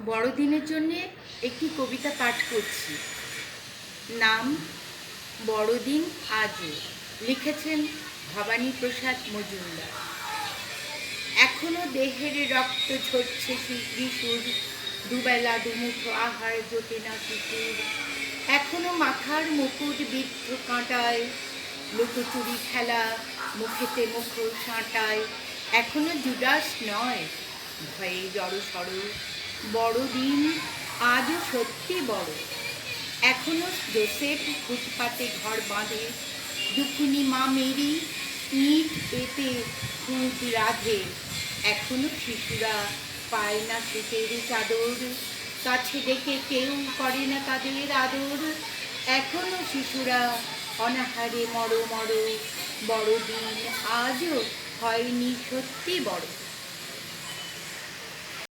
বড়দিনের জন্যে একটি কবিতা পাঠ করছি। নাম বড়দিন আজও। লিখেছেন ভবানীপ্রসাদ মজুমদার। এখনো দেহের রক্ত ঝরছে শিশুর, দুবেলা দুমুঠো আহার জোটে না শিশুর। এখনো মাথার মুকুট বিদ্ধ কাঁটায়, লুকোচুরি খেলা মুখেতে মুখোশ সাঁটায়। এখনো জুডাস নয় ভয়ে জড়সড়, বড়দিন আজও সত্যি বড়। এখনো জোসেফ ফুটপাতে ঘর বাঁধে, দুখুনি মা মেরি ইট পেতে খুঁত রাধে। এখনো শিশুরা পায় না শীতের চাদর, কাছে ডেকে কেউ করে না তাদের আদর। এখনো শিশুরা অনাহারে মর মর, বড়দিন আজও হয়নি সত্যি বড়।